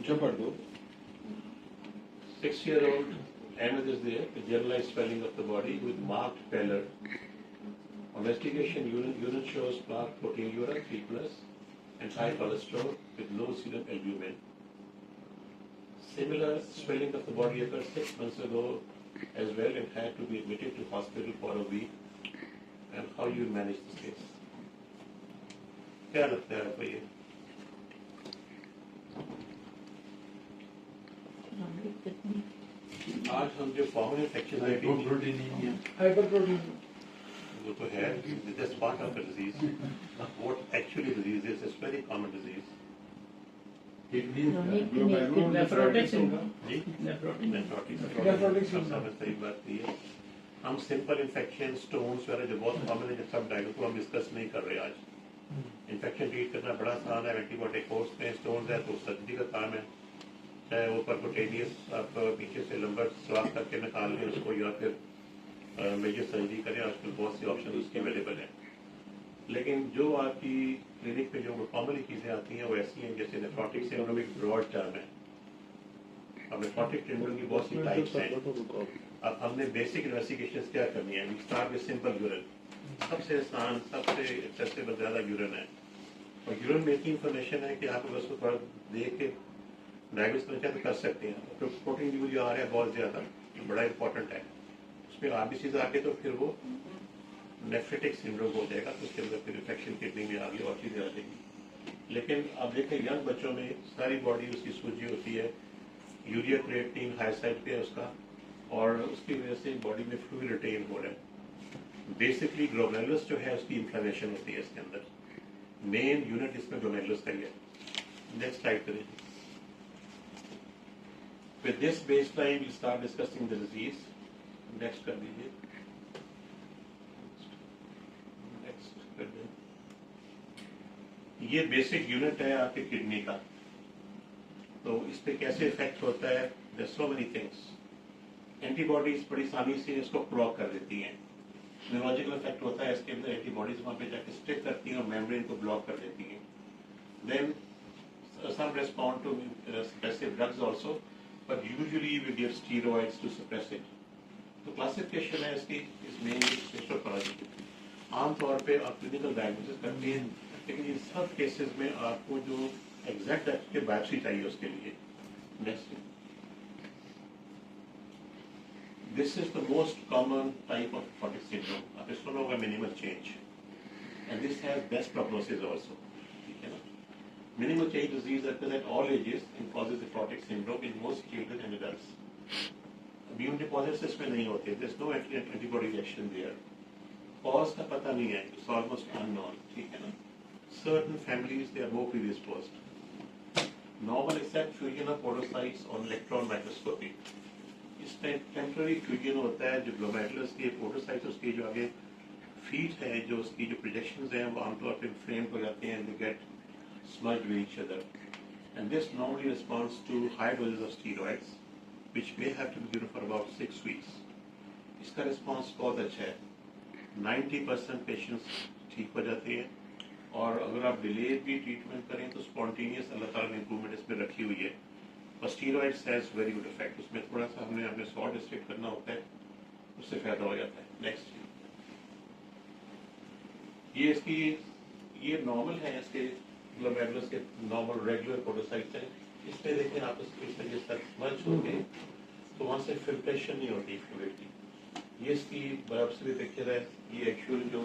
Chapardo. 6-year-old Ahmed is there with generalized swelling of the body with marked pallor. On investigation, urine shows plaque proteinuria 3+, and high cholesterol with low serum albumin. Similar swelling of the body occurred 6 months ago as well and had to be admitted to hospital for a week. And how you manage this case? क्या लगता है आपको ये? आज हम जो common infection है वो तो है, that's part of the disease. What actually disease is? It's very common disease. Nephrotic syndrome जी? नेफ्रोटिक सिंड्रोम सही बात नहीं है. हम सिंपल इन्फेक्शन स्टोन्स वगैरह जो बहुत कॉमन है जब सब डायग्नोस को हम डिस्कस नहीं कर रहे आज. इन्फेक्शन ट्रीट करना बड़ा आसान है. एंटीबायोटिक कोर्स में स्टोन्स है तो सर्जरी का काम है, चाहे वो परकोटेनियस आप पीछे से लंबर स्वास्थ्य करके निकाल लें उसको या फिर मेजर सर्जरी करें. आजकल बहुत सी ऑप्शन उसकी अवेलेबल है. लेकिन जो आपकी क्लिनिक में जो कॉमनली चीज़ें आती हैं वो ऐसी हैं जैसे नेफ्रोटिक सिंड्रोम एक ब्रॉड टर्म है. अब नेफ्रोटिक सिंड्रोम की बहुत सी टाइप्स हैं. अब हमने बेसिक इन्वेस्टिगेशन क्या करनी है. We start with simple urine. सबसे आसान सबसे एक्सेसिबल ज़्यादा यूरिन है और यूरिन में इतनी इन्फॉर्मेशन है कि आप अगर उसको थोड़ा देख के डायग्नोस करना चाहें तो कर सकते हैं. तो प्रोटीन यूज जो आ रहा है बहुत ज़्यादा बड़ा इंपॉर्टेंट है. उसमें RBCs आके तो फिर वो नेफ्रेटिक सिंड्रोम हो जाएगा. तो उसके अंदर फिर इन्फेक्शन किडनी में आ गई और चीज़ें आ जाएंगी. लेकिन आप देखें यंग बच्चों में सारी बॉडी उसकी सूजी होती है, यूरिया क्रिएटिनिन हाई साइड पे है उसका और उसकी वजह से बॉडी में फ्लूइड रिटेन हो रहा है. बेसिकली ग्लोमेरुलस जो है उसकी इन्फ्लेमेशन होती है इसके अंदर. मेन यूनिट इसमें ग्लोमेरुलस का ही है. नेक्स्ट टाइप करें. With this baseline we start discussing the disease. Next कर दीजिए. Next कर दें. ये बेसिक यूनिट है आपके किडनी का. तो इस पे कैसे इफेक्ट होता है? There's so many things. Antibodies बड़ी आसानी से इसको ब्लॉक कर देती हैं. न्यूरोलॉजिकल इफेक्ट होता है इसके अंदर. एंटीबॉडीज वहाँ पे जाके स्टिक करती हैं और मेम्ब्रेन को ब्लॉक कर देती हैं. Then some respond to suppressive drugs also, but usually we give steroids to suppress it. तो क्लासिफिकेशन है इसकी इस मेनली हिस्टोपैथोलॉजी. आमतौर पे आप क्लिनिकल डायग्नोसिस करते हैं लेकिन इन सब केसेस में आपको जो एग्जैक्ट के बायोप्सी चाहिए उसके लिए. Next. This is the most common type of nephrotic syndrome. आप इसको लोगों का minimal change, and this has best prognosis also. ठीक है ना? Minimal change disease occurs at all ages and causes nephrotic syndrome in most children and adults. Immune deposits इसमें नहीं होते. There's no antibody reaction there. Cause का पता नहीं है. It's almost unknown. ठीक है ना? Certain families they are more predisposed. Normal except fusion of podocytes on electron microscopy. इसमें टेम्पररी फ्यूजन होता है जो ग्लोमेरुलस के पोडोसाइट्स उसके जो आगे फीट है जो उसकी जो प्रोजेक्शंस हैं वो आमतौर पर इन्फ्लेम्ड हो जाते हैं. They get smudged with each other and this normally responds to high doses of steroids which may have to be given for about 6 weeks. इसका रिस्पॉन्स बहुत अच्छा है. 90% पेशेंट्स ठीक हो जाते हैं और अगर आप डिले भी ट्रीटमेंट करें तो स्पॉन्टेनियस अल्लाह ताला ने इंप्रूवमेंट इसमें रखी हुई है. और steroids has very good effect. उसमें थोड़ा सा हमने अपने सॉल्ट रिस्ट्रिक्ट करना होता है उससे फायदा हो जाता है. नेक्स्ट. ये इसकी ये नॉर्मल है. इसके ग्लोमेरुलस के नॉर्मल रेगुलर पोडोसाइट्स हैं. इस पे देखें आप इस तरीके से मर्ज हो गए तो वहाँ से फिल्ट्रेशन नहीं होती फ्लूइड की. ये इसकी बायोप्सी भी पिक्चर है. ये एक्चुअल जो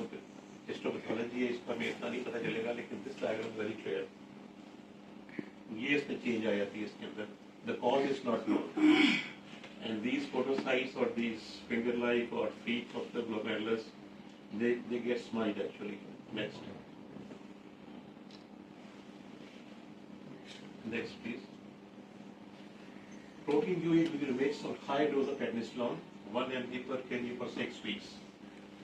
हिस्टोपैथोलॉजी है इसका हमें इतना नहीं पता चलेगा लेकिन दिस डायग्राम वेरी क्लियर. ये इसमें चेंज आ जाती है इसके अंदर. The cause is not known, and these podocytes or these finger-like or feet of the glomerulus, they get smudged actually. Next. Next, please. Protein UA will be mixed on high dose of prednisolone, 1 mg per kg for 6 weeks.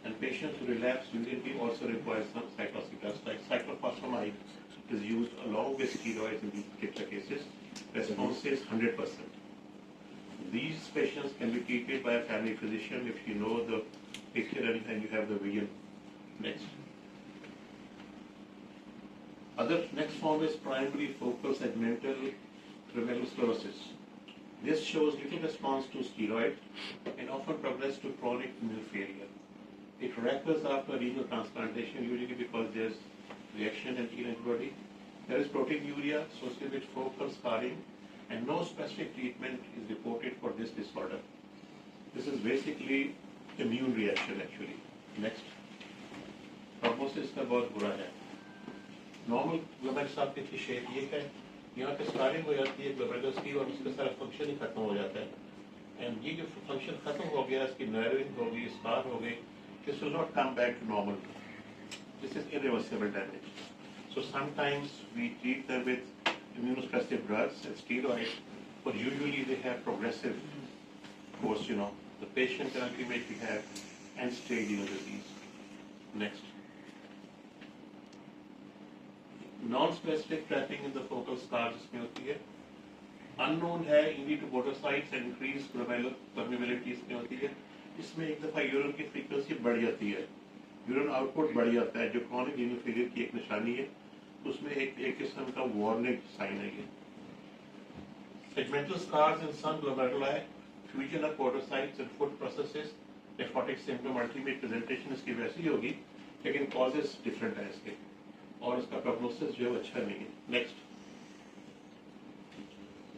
And patients who relapse immediately also require some cyclocyclines like cyclophosphamide is used along with steroids in these particular cases. Response is 100%. These patients can be treated by a family physician if you know the picture and you have the vision. Next. Other next form is primary focal segmental glomerulosclerosis. This shows little response to steroid and often progress to chronic renal failure. It recurs after renal transplantation, usually because there's reaction and antibody. There is proteinuria associated with focal scarring, and no specific treatment is reported for this disorder. This is basically immune reaction actually. Next. Prognosis का बहुत बुरा है. Normal glomerulus की shape ये है. यहाँ पे scarring हो जाती है glomerulus की और उसका सारा function ही खत्म हो जाता है. And ये जो function खत्म हो गया, इसकी narrowing हो गई, scar हो गई, this will not come back to normal. This is irreversible damage. So sometimes we treat them with immunosuppressive drugs and steroids, but usually they have progressive course, The patient can ultimately have end-stage renal disease. Next. Non-specific trapping in the focal scar जिसमें होती है. Unknown है intrapodocytes and increased glomerular permeability इसमें होती है. इसमें एक दफ़ा यूरिन की फ्रीक्वेंसी बढ़ जाती है, यूरिन आउटपुट बढ़ जाता है, जो क्रॉनिक रीनल फेलियर की एक निशानी है. उसमें एक किस्म का वार्निंग साइन है ये. Segmental scars in some glomeruli, fusion of podocytes and foot processes, nephrotic symptom, ultimate presentation इसकी वैसी ही होगी, लेकिन causes different है इसके, और इसका prognosis जो है अच्छा नहीं है. Next.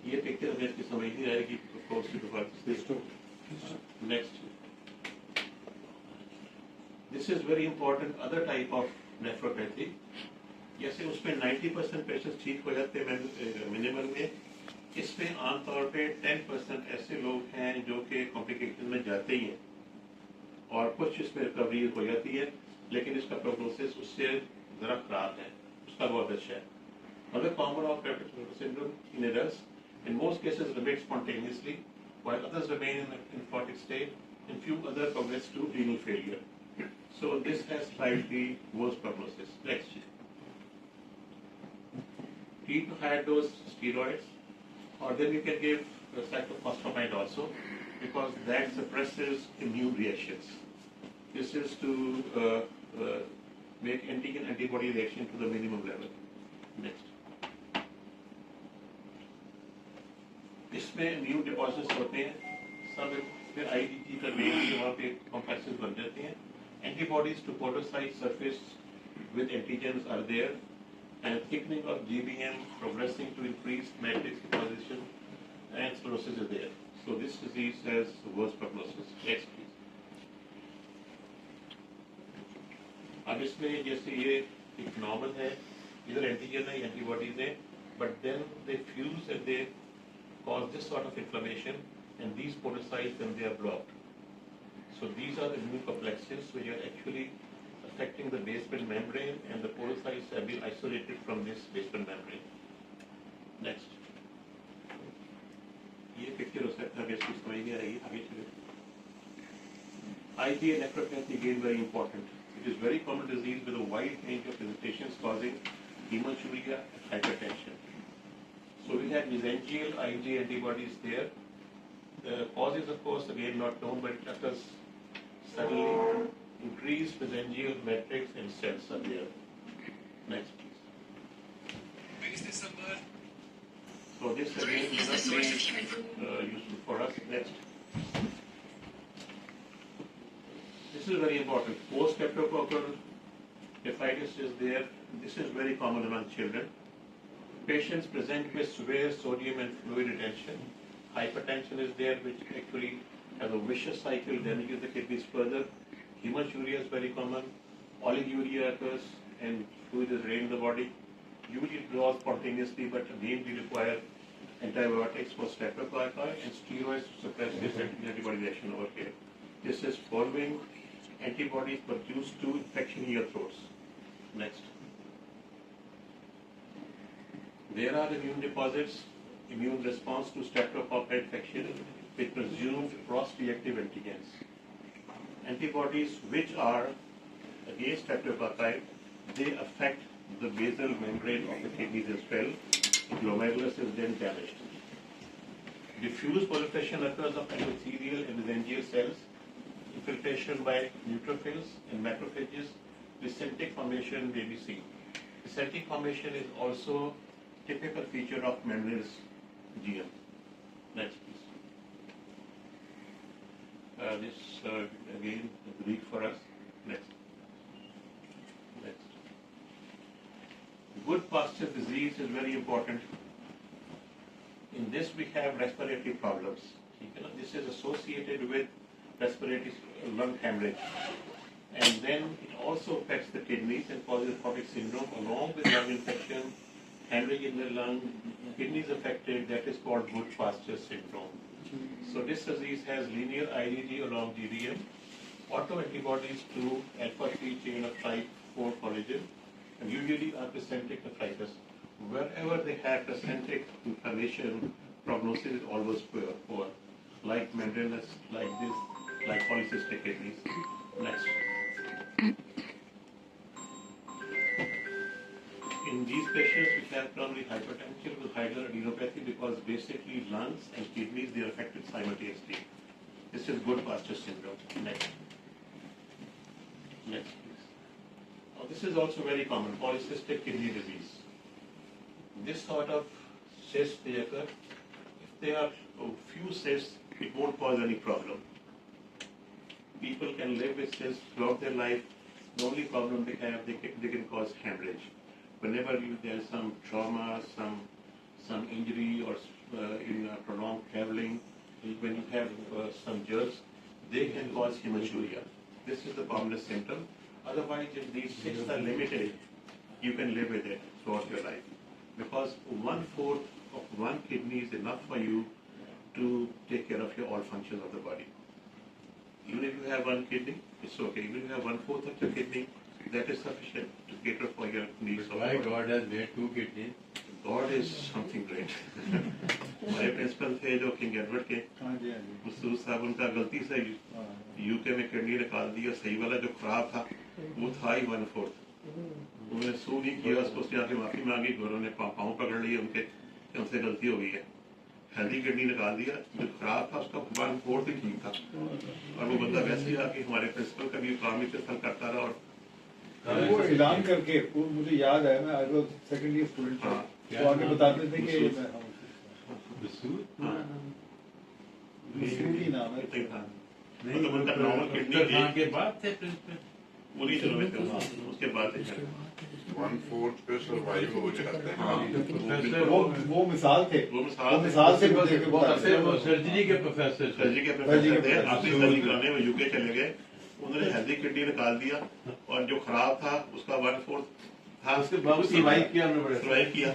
ये पिक्चर हमें इसकी समझ नहीं आएगी. Next. This is very important. Other type of nephropathy. जैसे उसमें 90% पेशेंट्स ठीक हो जाते हैं मिनिमल में, इसमें आमतौर पे 10% ऐसे लोग हैं जो कि कॉम्प्लिकेशन में जाते ही हैं और कुछ इसमें रिकवरी हो जाती है, लेकिन इसका प्रोग्नोसिस उससे ज़रा खराब है, उसका बहुत अच्छा है. Other common of Prader syndrome in adults, in most cases remit spontaneously, while others remain in a nephrotic state, and few other progress to renal failure. So this has slightly worse prognosis. Next. Treat higher dose steroids, or then you can give cyclophosphamide also, because that suppresses immune reactions. This is to make antigen-antibody reaction to the minimum level. Next. इसमें immune deposits होते हैं, सब फिर IgG का main वहाँ पे complexes बन जाते हैं. Antibodies to podocyte surface with antigens are there, and thickening of GBM progressing to increased matrix deposition and sclerosis is there. So this disease has worse prognosis. Next, please. अब इसमें जैसे ये एक normal है, इधर antigen है, antibodies है, but then they fuse and they cause this sort of inflammation, and these podocytes and they are blocked. So these are the immune complexes which are actually affecting the basement membrane, and the podocytes have been isolated from this basement membrane. Next. ये picture हो सकता है basic समझ में आएगी, आगे चले. IgA nephropathy again very important. It is very common disease with a wide range of presentations causing hematuria and hypertension. So we have mesangial IgA antibodies there. The cause is of course again not known, but it occurs suddenly. Increased mesangial matrix and cells are there. Next, please. So this again may not be useful for us. Next. This is very important. Post-streptococcal nephritis is there. This is very common among children. Patients present with severe sodium and fluid retention. Hypertension is there, which actually has a vicious cycle, damages the kidneys further. Hematuria is very common. Oliguria occurs and fluid is drained in the body. Usually it draws spontaneously, but again we require antibiotics for streptococci and steroids to suppress this antibody reaction over here. This is following antibodies produced to infection in your throats. Next. There are immune deposits, immune response to streptococcal infection with presumed cross-reactive antigens. Antibodies which are against streptococci, they affect the basal membrane of the kidneys as well. The glomerulus is then damaged. Diffuse proliferation occurs of endothelial and mesangial cells, infiltration by neutrophils and macrophages. Lymphatic formation may be seen. Dysentery formation is also typical feature of membranous GM. Next, please. This again Greek for us. Next. Good posture disease is very important. In this we have respiratory problems. This is associated with respiratory lung hemorrhage. And then it also affects the kidneys and causes nephrotic syndrome along with lung infection, hemorrhage in the lung, kidneys affected. That is called good posture syndrome. So this disease has linear IgG along GDM, autoantibodies to alpha-3 chain of type 4 collagen, and usually are placentic nephritis. Wherever they have placentic inflammation, prognosis is always poor, like membranous, like this, like polycystic kidneys. Next. In these patients, we have primary hypertension with hydroadenopathy because basically lungs and kidneys, they are affected simultaneously. This is good posture syndrome. Next. Next, please. Now, this is also very common, polycystic kidney disease. This sort of cysts, they occur. If there are a few cysts, it won't cause any problem. People can live with cysts throughout their life. The only problem they have, they can cause hemorrhage. Whenever there is some trauma, some injury, or in prolonged traveling, when you have some jerks, they can cause hematuria. This is the commonest symptom. Otherwise, if these cysts are limited, you can live with it throughout your life. Because 1/4 of one kidney is enough for you to take care of all functions of the body. Even if you have one kidney, it's okay. Even if you have 1/4 of your kidney, that is sufficient to cater for your needs. Why God has made 2 kidneys? God is something great. हमारे principal थे जो king Edward के, मसूद साहब, उनका गलती से UK में kidney निकाल दिया, सही वाला जो खराब था वो था ही 1/4. उन्होंने सू नहीं किया, उसको आके माफी मांगी, घरों ने पाँव पकड़ लिए उनके, हमसे गलती हो गई है. हेल्दी किडनी निकाल दिया, जो खराब था उसका 1/4 ही ठीक था. और वो बंदा वैसे ही आके हमारे प्रिंसिपल का भी काम ही करता रहा. और वो ऐलान करके मुझे याद है, मैं सेकंड ईयर स्टूडेंट था, तो आगे बताते थे कि मसूद ही नाम है. मतलब उनका नॉर्मल किडनी के बाद थे प्रिंसिपल, पूरी दिनों में उसके बाद 1/4 पे सर्वाइव हो जाते हैं. वो मिसाल थे, वो मिसाल से बहुत अच्छे वो सर्जरी के प्रोफेसर थे. सर्जरी के प्रोफेसर थे. आखिरी सर्जरी कराने में यूके चले गए, उन्होंने हेल्दी किडनी निकाल दिया और जो खराब था उसका 1/4 था. उसके बाद सर्वाइव किया उन्होंने. सर्वाइव किया.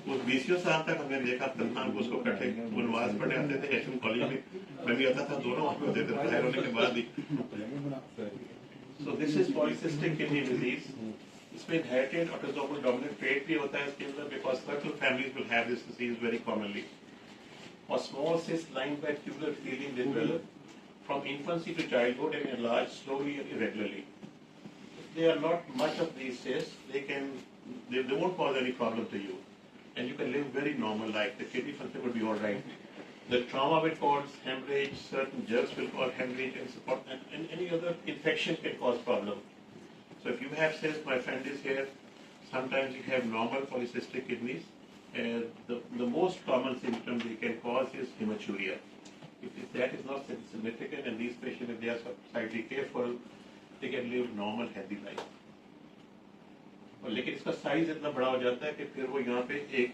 वो 20 साल तक हमने देखा. तनखान को उसको कटे नमाज पढ़ने आते थे एचएम कॉलेज में, मैं भी आता था, दोनों वहाँ पे होते थे रिटायर होने के बाद ही. So this is polycystic kidney disease. इसमें inherited autosomal dominant trait भी होता है इसके अंदर, because certain families will have this disease very commonly. Or small cysts lined by tubular epithelium they develop from infancy to childhood and enlarge slowly and irregularly. If there are not much of these cysts, they won't cause any problem to you, and you can live very normal life. The kidney function will be all right. The trauma will cause hemorrhage, certain jerks will cause hemorrhage, and any other infection can cause problem. So if you have cysts, my friend is here, sometimes you have normal polycystic kidneys, and the most common symptom they can cause is hematuria. If that is not significant, and these patients, if they are slightly careful, they can live normal healthy life. और लेकिन इसका size इतना बड़ा हो जाता है कि फिर वो यहाँ पे एक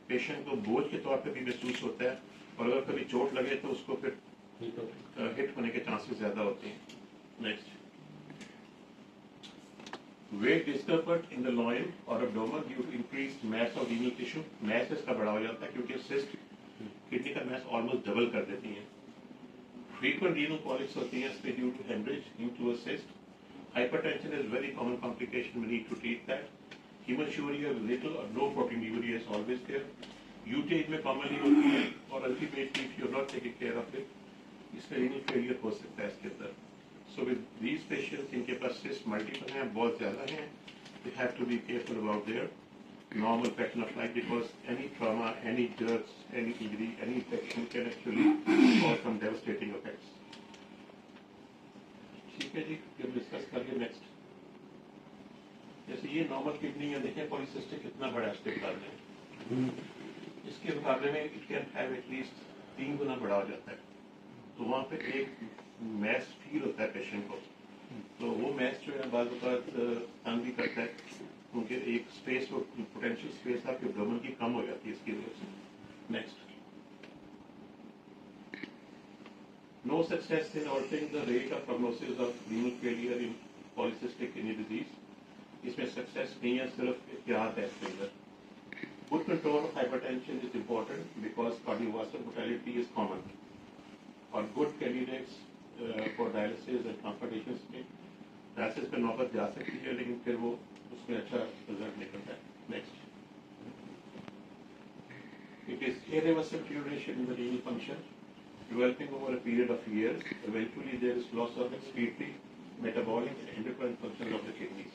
पेशेंट को बोझ के तौर पे भी महसूस होता है, और अगर कभी चोट लगे तो उसको फिर हिट होने के चांसेस ज्यादा होते हैं. Next. Weight discomfort in the loin or abdomen due to increased mass of renal tissue. Mass इसका बड़ा हो जाता है क्योंकि सिस्ट किडनी का मास ऑलमोस्ट डबल कर देती है. फ्रीक्वेंट रीनल कॉलिक्स होती हैं due to haemorrhage due to a cyst. Hypertension is a very common complication. We need to treat that. Hematuria with little or no proteinuria is always there. UTI में commonly होती है, और ultimately if you are not taking care of it, इसमें renal failure हो सकता है इसके अंदर. So with these patients, इनके पास cysts multiple हैं, बहुत ज़्यादा हैं, they have to be careful about their normal pattern of life, because any trauma, any jerks, any injury, any infection can actually cause some devastating effects. ठीक है जी, हम discuss करेंगे next. جیسے یہ نارمل کڈنی ہے, دیکھیں پولیسسٹک کتنا بڑا اسپیکٹر ہے, اس کے مقابلے میں it can have at least 3 گنا بڑا ہو جاتا ہے. تو وہاں پہ ایک میس فیل ہوتا ہے پیشنٹ کو, تو وہ میس جو ہے بعض اوقات تنگ بھی کرتا ہے, کیونکہ ایک اسپیس پوٹینشیل اسپیس آپ کے ابڈومن کی کم ہو جاتی ہے اس کی وجہ سے. Next, no success in altering the rate of prognosis of renal failure in polycystic kidney disease. اس میں سکسیس نہیں ہے, صرف احتیاط ہے اس کے اندر. Good control of hypertension is important because cardiovascular mortality is common. اور good candidates for dialysis and transplantation میں dialysis پہ نوبت جا سکتی ہے, لیکن پھر وہ اس میں اچھا رزلٹ نکلتا ہے. Next, it is irreversible deterioration in the renal function developing over a period of years. Eventually there is loss of excretory, metabolic and endocrine functions of the kidneys.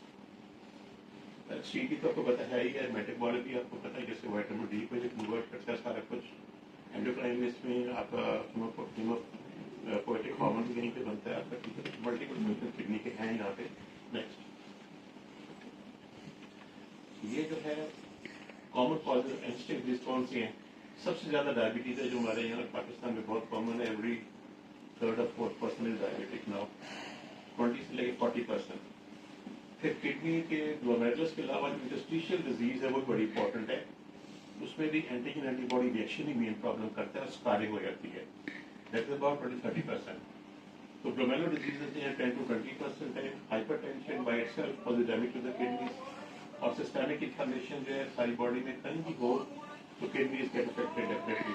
excretory تو آپ کو پتہ ہے ہی ہے, metabolic بھی آپ کو پتہ ہے, جیسے وائٹامن ڈی کو جو کنورٹ کرتا ہے سارا کچھ. endocrine اس میں آپ کا پوئٹک ہارمون بھی یہیں پہ بنتا ہے آپ کا, ملٹیپل فنکشن کڈنی کے ہیں یہاں پہ. نیکسٹ, یہ جو ہے کامن کاز انسٹنکٹ رسپانس ہیں. سب سے زیادہ ڈائبٹیز ہے جو ہمارے یہاں پاکستان میں بہت کامن ہے. Every 3rd or 4th person is diabetic now, 20 سے لے کے 40%. پھر کڈنی کے گلومیرولس کے علاوہ جو انٹرسٹیشیل ڈیزیز ہے وہ بڑی امپورٹنٹ ہے. اس میں بھی اینٹیجن اینٹی باڈی ریئیکشن ہی مین پرابلم کرتا ہے, اور اسکارنگ ہو جاتی ہے. That is about 20-30%. تو گلومیرولر ڈیزیز ہیں 10 to 20% ہے. Hypertension by itself causes damage to the kidneys, اور سسٹمک انفلمیشن جو ہے ساری باڈی میں کہیں بھی ہو تو کڈنیز گیٹ افیکٹڈ ڈیفینیٹلی.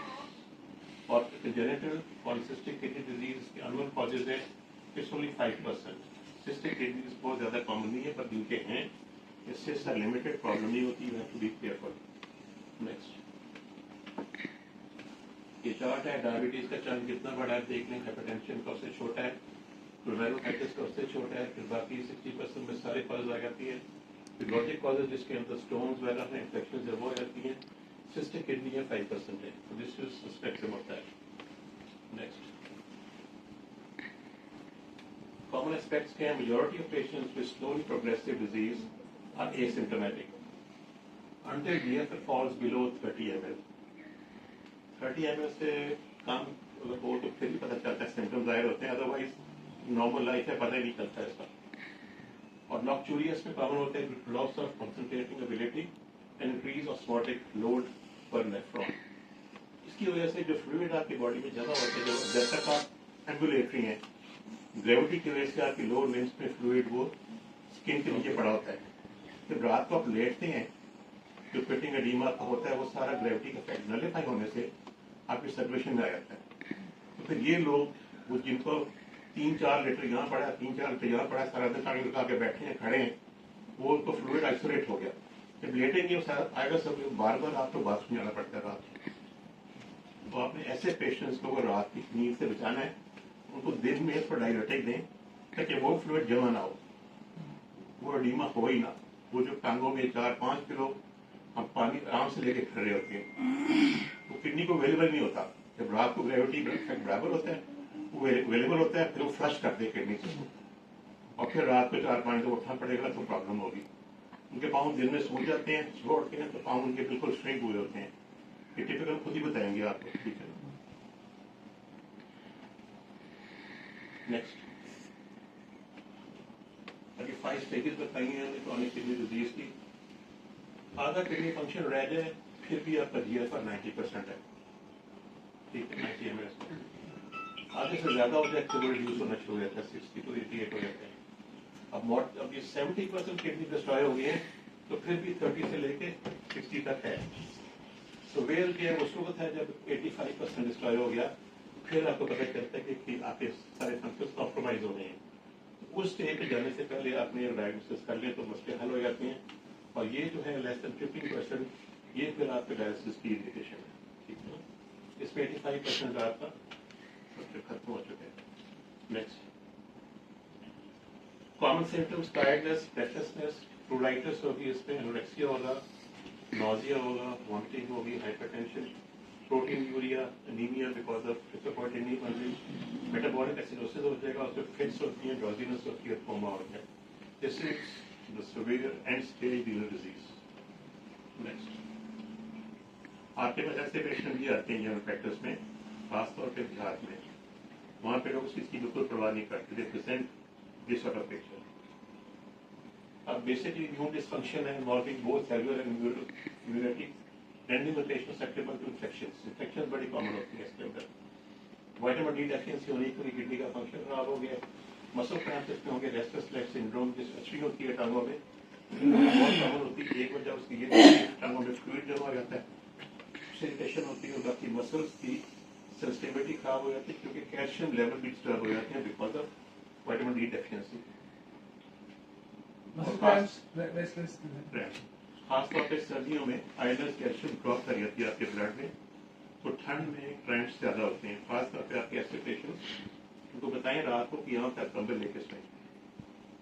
اور کنجنیٹل پالیسسٹک کڈنی ڈیزیز کے انون کازز ہیں اٹس اونلی 5%. سسٹک کڈنیز بہت زیادہ کامن نہیں ہے, پر دل کے ہیں, اس سے سر لمیٹڈ پرابلم نہیں ہوتی. You have to be careful. Next, یہ چارٹ ہے ڈائبٹیز کا چارٹ کتنا بڑا ہے دیکھ لیں. ہائپر ٹینشن کا اس سے چھوٹا ہے, گلومیرولائٹس کا اس سے چھوٹا ہے, پھر باقی 60% میں سارے کازز آ جاتی ہیں. پھر لاجک کازز جس کے اندر اسٹونز وغیرہ ہیں, انفیکشن جب وہ آ جاتی ہیں. سسٹک کڈنی ہے 5% ہے, دس از سسپیکٹم ہوتا ہے. نیکسٹ, common aspects کے majority of patients with slowly progressive disease are asymptomatic until GFR falls below 30 ml. 30 ml سے کم اگر ہو تو پھر بھی پتہ چلتا ہے, سمٹم ظاہر ہوتے ہیں, ادروائز نارمل لائف ہے, پتہ ہی نہیں چلتا ہے اس کا. اور نوکچوریس میں کامن ہوتا ہے loss of concentrating ability and increase of osmotic load per nephron. اس کی وجہ سے جو فلوئڈ آپ کی باڈی میں جمع ہوتے ہیں, جب تک آپ ایمبولیٹری ہیں, گریوٹی کی وجہ سے آپ کی لوور لمبس میں فلوئڈ وہ اسکن کے نیچے پڑا ہوتا ہے. جب رات کو آپ لیٹتے ہیں, جو فٹنگ ایڈیما ہوتا ہے وہ سارا گریوٹی کا افیکٹ نلیفائی ہونے سے آپ کی سرکولیشن میں آ جاتا ہے. تو پھر یہ لوگ وہ جن کو 3-4 لیٹر یہاں پڑا, 3-4 لیٹر یہاں پڑا, سارا دن پانی لگا کے بیٹھے ہیں, کھڑے ہیں, وہ ان کو فلوئڈ آئسولیٹ ہو گیا. جب لیٹیں گے آئے گا سب, بار بار آپ کو باتھ روم جانا پڑتا ہے رات. تو آپ نے ایسے پیشنٹس کو رات کی نیند سے بچانا ہے, ان کو دن میں اس پر ڈائیورٹک دیں تاکہ وہ فلوئڈ جمع نہ ہو, وہ ایڈیما ہو ہی نہ. وہ جو ٹانگوں میں 4-5 کلو ہم پانی آرام سے لے کے کھڑے ہوتے ہیں, وہ کڈنی کو اویلیبل نہیں ہوتا. جب رات کو گریوٹی برابر ہوتا ہے, وہ اویلیبل ہوتا ہے, پھر وہ فلش کرتے ہیں کڈنی سے, اور پھر رات کو 4-5 جب اٹھنا پڑے گا تو پرابلم ہوگی. ان کے پاؤں دن میں سو جاتے ہیں, صبح اٹھتے ہیں تو پاؤں ان کے بالکل شرنک ہوئے ہوتے ہیں. یہ ٹیپیکل خود ہی بتائیں گے آپ کو. ٹھیک ہے, نیکسٹ. ابھی 5 اسٹیجز بتائی ہیں کرونک کڈنی ڈیزیز کی. آدھا کڈنی فنکشن رہ جائے پھر بھی آپ کا GFR 90% ہے. ٹھیک ہے, 90 ml. آدھے سے زیادہ ہو جائے تو ریڈیوس ہونا شروع ہو جاتا ہے, 60 to 88 ہو جاتے ہیں. اب یہ 70% کڈنی ڈسٹرائے ہو گئی ہے, تو پھر بھی 30 سے لے کے 60 تک ہے. تو ویل کے اس وقت ہے جب 85% ڈسٹرائے ہو گیا, پھر آپ کو پتہ چلتا ہے کہ آپ کے سارے فنکشن کمپرومائز ہو گئے ہیں. اس اسٹیج پہ جانے سے پہلے آپ نے ڈائگنوسس کر لیں تو مسئلے حل ہو جاتے ہیں. اور یہ جو ہے لیس دین 15%, یہ پھر آپ کے ڈائلسس کی انڈیکیشن ہے. ٹھیک ہے, اس میں 85% آپ کا ختم ہو چکے ہیں. Next, common symptoms tiredness, breathlessness, pruritus ہوگی, اس میں انوریکسیا ہوگا, نوزیا ہوگا, وامٹنگ ہوگی, hypertension, proteinuria, anaemia because of hypoproteinaemia, metabolic acidosis ہو جائے گا, اس میں فٹس ہوتی ہیں, ڈراؤزینس ہوتی ہے, کوما ہوتا ہے. دس از the severe end stage renal disease. Next. आपके पास ऐसे पेशेंट भी आते हैं जनरल प्रैक्टिस में, खासतौर पे देहात में, वहाँ पे लोग इसकी बिल्कुल परवाह नहीं करते, दे present this sort of picture. अब बेसिकली immune dysfunction है involving both cellular and immunity, rendering the patient susceptible to infections. Infections बड़ी कॉमन होती है इसके अंदर. विटामिन डी डेफिशिएंसी होने की किडनी का फंक्शन खराब हो गया, मसल क्रैम्प इसमें होंगे, रेस्टलेस लेग सिंड्रोम जिस अच्छी होती है टांगों में, बहुत कॉमन होती है. एक वजह उसकी ये टांगों में फ्लूइड जमा हो जाता है, इरिटेशन होती है, बाकी मसल्स की सेंसिटिविटी खराब हो जाती है क्योंकि कैल्शियम लेवल भी डिस्टर्ब हो जाते हैं because of vitamin D deficiency. खासतौर पे सर्दियों में आयरन कैल्शियम ड्रॉप कर जाती है आपके ब्लड में, तो ठंड में क्रैम्प्स ज्यादा होते हैं. खासतौर पे आपके ऐसे पेशेंट्स उनको बताएं रात को कि यहाँ तक कंबल लेके सोएं,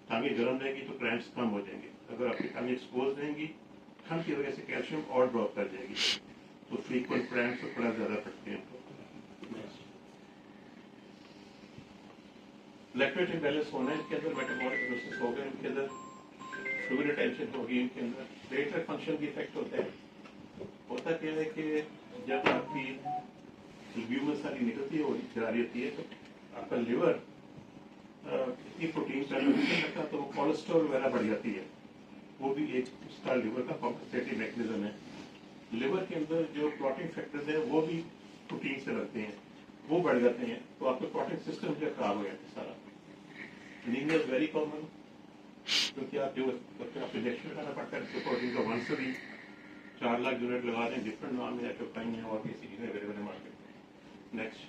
टांगे गर्म रहेगी तो क्रैम्प्स कम हो जाएंगे. अगर आपकी टांगे एक्सपोज रहेंगी ठंड की वजह से कैल्शियम और ड्रॉप कर जाएगी, तो फ्रीक्वेंट क्रैम्प्स तो थोड़ा ज्यादा पड़ते हैं. इलेक्ट्रोलाइट इम्बैलेंस होना है इनके अंदर, मेटाबॉलिक प्रोसेस हो गए इनके अंदर, फ्लूइड रिटेंशन होगी इनके अंदर, प्लेटलेट फंक्शन की इफेक्ट होता है. होता क्या है कि जब आपकी एल्ब्यूमिन सारी निकलती हो जा रही होती है तो आपका लिवर इतनी प्रोटीन नहीं रखता तो वो कोलेस्ट्रॉल वगैरह बढ़ जाती है. वो भी एक उसका लिवर का कॉम्पनसेटिव मैकेनिज्म है. लिवर के अंदर जो क्लॉटिंग फैक्टर्स हैं वो भी प्रोटीन से लगते हैं, वो बढ़ जाते हैं तो आपका क्लॉटिंग सिस्टम जो खराब हो जाता है सारा. एनीमिया इज वेरी कॉमन क्योंकि आप जो आप इंजेक्शन लगाना पड़ता है प्रोटीन का 1 से भी 4 लाख यूनिट लगा दें, डिफरेंट नाम है एटोपाइन है और किसी चीजें अवेलेबल है मार्केट में. नेक्स्ट,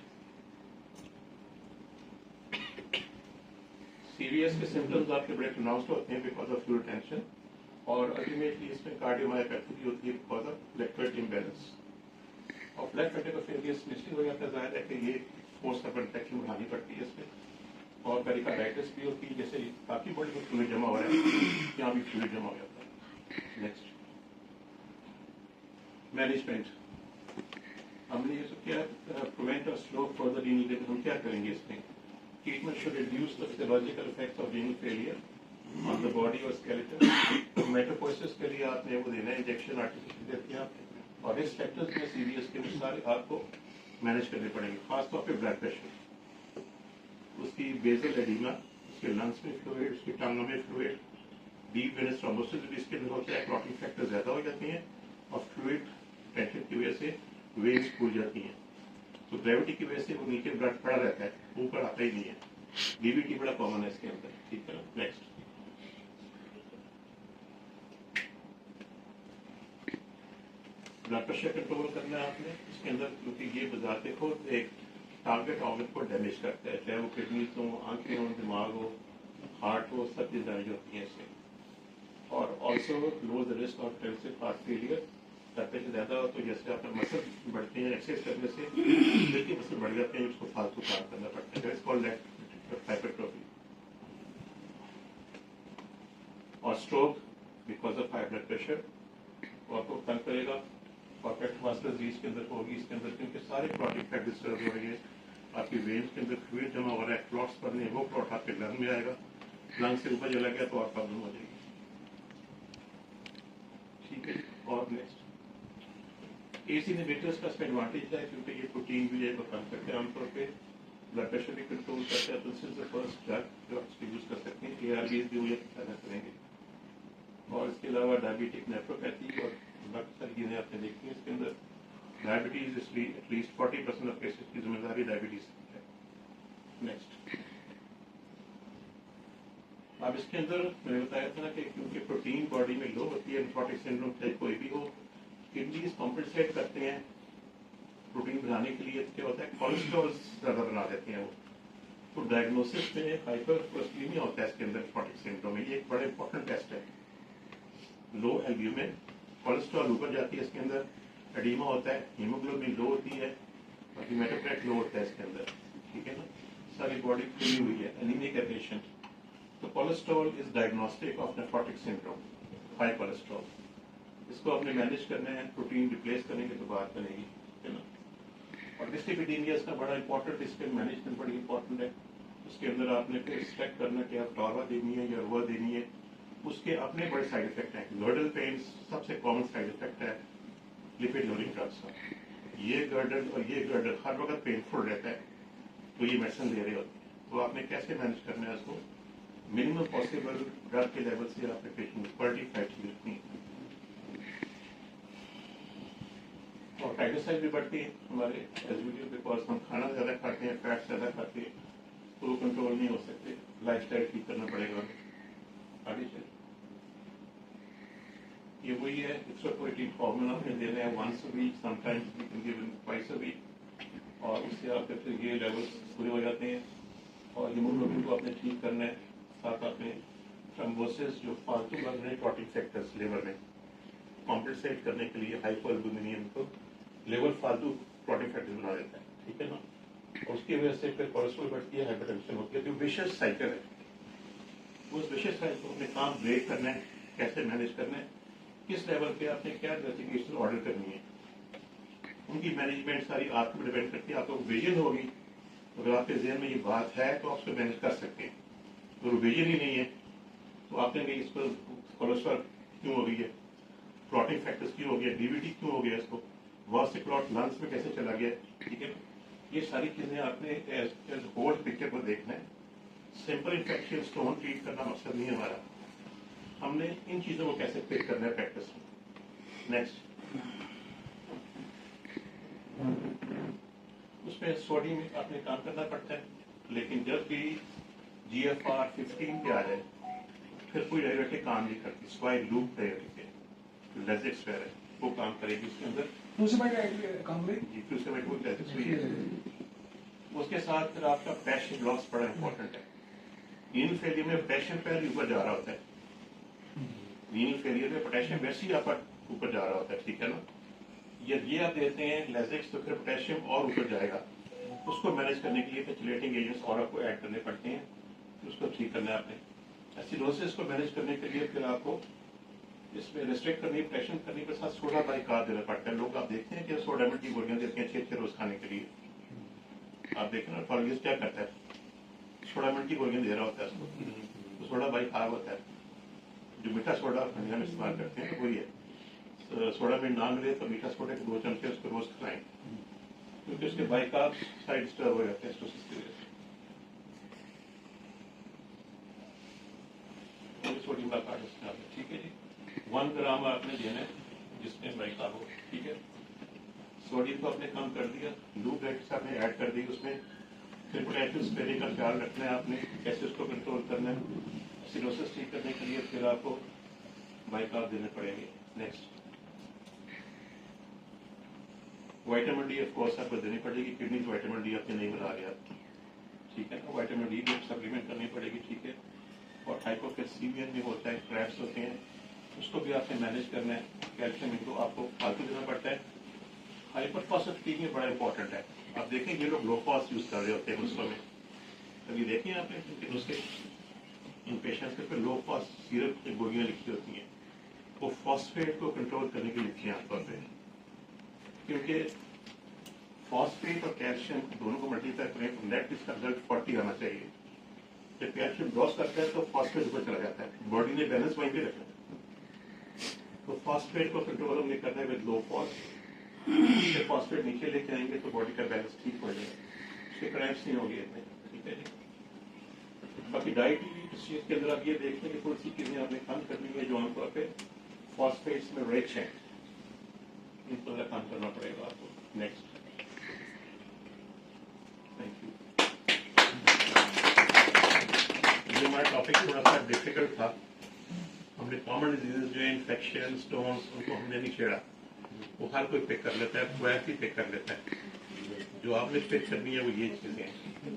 सीवीएस के सिम्टम्स आपके बड़े प्रोनाउंस्ड होते हैं बिकॉज ऑफ फ्लूइड टेंशन, और अल्टीमेटली इसमें कार्डियोमायोपैथी भी होती है बिकॉज ऑफ इलेक्ट्रोलाइट इम्बैलेंस. और ब्लड वेटिकोफेलियस निश्चित हो जाता है, जाहिर है कि ये फोर्स का प्रोटेक्शन बढ़ानी पड़ती है इसमें. और पेरिकार्डाइटिस भी होती है, जैसे काफी बड़ी फ्लूइड जमा हो रहा है, यहाँ भी फ्लूइड जमा हो जाता है. Next, management. हमने ये सब क्या प्रिवेंट और स्लो फर्दर रीनल डेथ, हम क्या करेंगे इसमें? Treatment should reduce the physiological effects of renal failure on the body और स्केलेटन. मेट्रोपोइसिस के लिए आपने वो देना है, इंजेक्शन आर्टिफिशियल देते हैं आप, और रिस्क फैक्टर्स में सीवीएस के सारे आपको मैनेज करने पड़ेंगे. खासतौर पे ब्लड प्रेशर, उसकी बेसल एडिमा, उसके लंग्स में फ्लूइड, उसकी टांगों में फ्लूइड, डीप वेनस थ्रोम्बोसिस भी इसके अंदर होता है, क्लॉटिंग फैक्टर ज्यादा हो जाती हैं और फ्लूइड टेंशन की वजह से वेन्स फूल जाती हैं. तो ग्रेविटी की वजह से वो नीचे ब्लड पड़ा रहता है, ऊपर आता ही नहीं है. डीबीटी बड़ा कॉमन है इसके अंदर. ठीक है. नेक्स्ट, ब्लड प्रेशर कंट्रोल करना है आपने इसके अंदर, क्योंकि ये बजाते खुद एक टारगेट ऑर्गन को डैमेज करता है, चाहे वो किडनीज हो, आंखें हो, दिमाग हो, हार्ट हो, सब चीज डैमेज होती है इससे. और also low the risk of extensive heart failure. Blood pressure ज्यादा हो तो जैसे आपके मसल बढ़ते हैं एक्सरसाइज करने से, दिल के मसल बढ़ जाते हैं, उसको फालतू काम करना पड़ता है, इट्स कॉल्ड हाइपरट्रोफी. और stroke because of high blood pressure आपको तंग करेगा, और पेट्रोवास्कुलर डिजीज के अंदर होगी इसके अंदर, क्योंकि सारे क्लॉटिंग फैक्टर डिस्टर्ब हो रही है. आपकी वेन्स के अंदर फ्लूइड जमा हो रहा है, क्लॉट्स पड़ने हैं, वो क्लॉट आपके लंग में आएगा, लंग से ऊपर चला गया तो और प्रॉब्लम हो जाएगी. ठीक है. और नेक्स्ट, एस इनहिबिटर्स का एडवांटेज है क्योंकि ये प्रोटीन भी है वो कम करते हैं आमतौर पे, ब्लड प्रेशर भी कंट्रोल करते हैं, तो this is the first drug जो आप यूज कर सकते हैं. एआरबीज भी मुझे फायदा करेंगे. और इसके अलावा डायबिटिक नेफ्रोपैथी और बाकी सारी चीजें आपने देखी हैं इसके अंदर. डायबिटीज एटलीस्ट 40% ऑफ केसेस की जिम्मेदारी डायबिटीज है. नेक्स्ट, अब इसके अंदर मैंने बताया था ना कि क्योंकि प्रोटीन बॉडी में लो होती है, नेफ्रोटिक सिंड्रोम चाहे कोई भी हो, किडनीज कॉम्पनसेट करते हैं प्रोटीन बनाने के लिए. क्या होता है, कोलेस्ट्रॉल ज्यादा बना देते हैं वो. तो डायग्नोसिस में हाइपरकोलेस्टेरोलेमिया होता है इसके अंदर नेफ्रोटिक सिंड्रोम में. ये एक बड़ा इंपॉर्टेंट टेस्ट है. लो एल्ब्यूमिन, कोलेस्ट्रॉल ऊपर जाती है इसके अंदर, एडिमा होता है, हीमोग्लोबिन लो होती है, और हीमेटोक्राइट लो होता है इसके अंदर. ठीक है ना. सारी बॉडी खुली हुई है, एनीमिक है पेशेंट. तो cholesterol is diagnostic of nephrotic syndrome, high cholesterol. इसको आपने मैनेज करना है, प्रोटीन रिप्लेस करेंगे तो बात बनेगी. है ना. और डिस्लिपिडीमिया का बड़ा इंपॉर्टेंट, इसके मैनेजमेंट बड़ी इंपॉर्टेंट है. उसके अंदर आपने फिर एक्सपेक्ट करना कि आप टॉर्वा देनी है या रुआ देनी है, اس کے اپنے بڑے سائڈ افیکٹ ہیں. گرڈل پین سب سے کامن سائڈ افیکٹ ہے لپڈ لورنگ ڈرگس کا. یہ گرڈل اور یہ گرڈل ہر وقت پینفل رہتا ہے تو یہ میڈیسن لے رہے ہوتے ہیں. تو آپ نے کیسے مینج کرنا ہے اس کو؟ منیمم پاسبل ڈرگ کے لیول سے آپ نے پیشنٹ کوالٹی فیٹ کی رکھنی ہے. اور ٹائٹوسائڈ بھی بڑھتی ہے ہمارے ایزیوٹیو بیکاز ہم کھانا زیادہ کھاتے ہیں, فیٹ زیادہ کھاتے ہیں, تو وہ کنٹرول نہیں ہو سکتے. لائف اسٹائل ٹھیک کرنا پڑے گا. آگے چلیں. یہ وہی ہے ایکسٹراپولیٹنگ فارمولا آپ نے دینا ہے once a week, sometimes we can give twice a week, اور اس سے آپ کے پھر یہ لیولس پورے ہو جاتے ہیں. اور ہیموگلوبن کو آپ نے ٹھیک کرنا ہے. ساتھ آپ نے تھرمبوسس جو فالتو بن رہے ہیں کلوٹنگ فیکٹرس لیور میں کمپنسیٹ کرنے کے لیے ہائپو البومینیم کو لیور فالتو کلوٹنگ فیکٹرز بنا دیتا ہے. ٹھیک ہے نا. اور اس کی وجہ سے پھر کولیسٹرول بڑھتی ہے, ہائپر ٹینشن ہوتی ہے. تو ویشیس سائیکل ہے. اس ویشیس سائیکل کو اپنے کام بریک کرنا ہے. کیسے مینیج کرنا ہے, کس لیول پہ آپ نے کیا ڈریسنگ آرڈر کرنی ہے, ان کی مینجمنٹ ساری آپ کو ڈیپینڈ کرتی ہے. آپ کو ویژن ہوگی, اگر آپ کے ذہن میں یہ بات ہے تو آپ اس کو مینیج کر سکتے ہیں. اگر ویژن ہی نہیں ہے تو آپ کہیں گے اس پر کولیسٹرول کیوں ہو گئی ہے, کلوٹنگ فیکٹرز کیوں ہو گیا, ڈی وی ٹی کیوں ہو گیا, اس کو وہاں سے کلوٹ لنگس میں کیسے چلا گیا. ٹھیک ہے. یہ ساری چیزیں آپ نے ایز ہول پکچر کو دیکھنا ہے. سمپل انفیکشن اسٹون ٹریٹ کرنا مقصد نہیں ہے ہمارا. ہم نے ان چیزوں کو کیسے پک کرنا ہے پریکٹس میں. نیکسٹ, اس میں سوڈیم میں آپ نے کام کرنا پڑتا ہے, لیکن جب بھی GFR 15 پہ آ جائے پھر کوئی ڈائریکٹلی کام نہیں کرتی. سوائے لوپ ڈائریکٹ کے لیزکس ہے وہ کام کرے گی اس کے اندر. جی فیوسیمائڈ وہ لیزکس ہوئی ہے. اس کے ساتھ پھر آپ کا پیشن لاس بڑا امپورٹنٹ ہے. رینل فیلئر میں پوٹیشیم پہلے اوپر جا رہا ہوتا ہے. رینل فیلئر میں پوٹیشیم ویسے ہی آپ اوپر جا رہا ہوتا ہے. ٹھیک ہے نا. یہ آپ دیتے ہیں لیزکس تو پھر پوٹیشیم اور اوپر جائے گا. اس کو مینیج کرنے کے لیے پیچولیٹنگ ایجنٹس اور آپ کو ایڈ کرنے پڑتے ہیں. اس کو ٹھیک کرنا ہے آپ نے. ایسیڈوسس کو مینیج کرنے کے لیے پھر آپ کو اس میں ریسٹرکٹ کرنی, پریشن کرنے کے ساتھ سوڈا بائی کار دینا پڑتا ہے. لوگ آپ دیکھتے ہیں کہ سوڈا ملٹی گولیاں دیتے ہیں 6 روز کھانے کے لیے. آپ دیکھیں نا فارگیز کیا کرتا ہے, سوڈا ملٹی گولیاں دے رہا ہوتا ہے اس کو. سوڈا بائی کار ہوتا ہے جو میٹھا سوڈا ہم استعمال کرتے ہیں, وہی ہے. سوڈا میں نہ ملے تو میٹھا سوڈا کے 2 چمچے اس کو روز کھلائیں, کیونکہ اس کے بائی کار سائڈ ڈسٹرب ہو جاتے ہیں اسٹوسس کی وجہ سے. سوڈیم کا کارڈ استعمال ہے. ٹھیک ہے جی. 1 گرام آپ نے دینا ہے جس میں بائی کار ہو. ٹھیک ہے. سوڈیم کو آپ نے کم کر دیا, لوپ ڈائٹس آپ نے ایڈ کر دی اس میں. پھر پوٹیشیم اسپیرنگ کا خیال رکھنا ہے آپ نے, کیسے اس کو کنٹرول کرنا ہے. ایسیڈوسس ٹھیک کرنے کے لیے پھر آپ کو بائی کار دینے پڑیں گے. Next, vitamin D of course آپ کو دینی پڑے گی. کڈنی سے وائٹامن ڈی آپ نے نہیں بنا رہے آپ. ٹھیک ہے نا. وائٹامن ڈی بھی سپلیمنٹ کرنی پڑے گی. ٹھیک ہے. اور ہائپوکیلسیمیا بھی ہوتا ہے, کریبس ہوتے ہیں, اس کو بھی آپ نے مینیج کرنا ہے. کیلشیم ان کو آپ کو فالتو دینا پڑتا ہے. ہائپر فاسفیٹنگ میں بڑا امپورٹنٹ ہے. آپ دیکھیں یہ لوگ لو فاس یوز کر رہے ہوتے ہیں نسخوں میں. کبھی دیکھیں آپ نے نسخے ان پیشنٹس کے پہ لو فاس سیرپ کی گولیاں لکھی ہوتی ہیں, وہ فاسفیٹ کو کنٹرول کرنے کے لیے لکھی ہیں عام طور پہ, کیونکہ فاسفیٹ اور کیلشیم دونوں کو ملٹیپلائی کریں تو نیٹ اس کا رزلٹ 40 آنا چاہیے. جب کیلشیم لاس کرتا ہے تو فاسفیٹ اوپر چلا جاتا ہے. باڈی نے بیلنس وہیں پہ رکھا ہے. تو فاسفیٹ کو کنٹرول ہم نے کرنا ہے ود لو فاس. جب فاسفیٹ نیچے لے کے آئیں گے تو باڈی کا بیلنس ٹھیک ہو جائے گا, اس کے کرائمس نہیں ہوگی اتنے. ٹھیک ہے جی. باقی ڈائٹ اس چیز کے اندر آپ یہ دیکھیں کہ کون سی چیزیں آپ نے کم کرنی ہے جو عام طور پہ فاسفیٹس میں ریچ ہیں, ان پر کام کرنا پڑے گا آپ کو. Next, thank you. یہ ہمارا ٹاپک تھوڑا سا ڈیفیکلٹ تھا. ہم نے کامن ڈیزیز جو ہے انفیکشن, اسٹونس, ان کو ہم نے نہیں چھیڑا. وہ ہر کوئی پک کر لیتا ہے, کوئی پک کر لیتا ہے. جو آپ نے پک کرنی ہے وہ یہ چیزیں ہیں.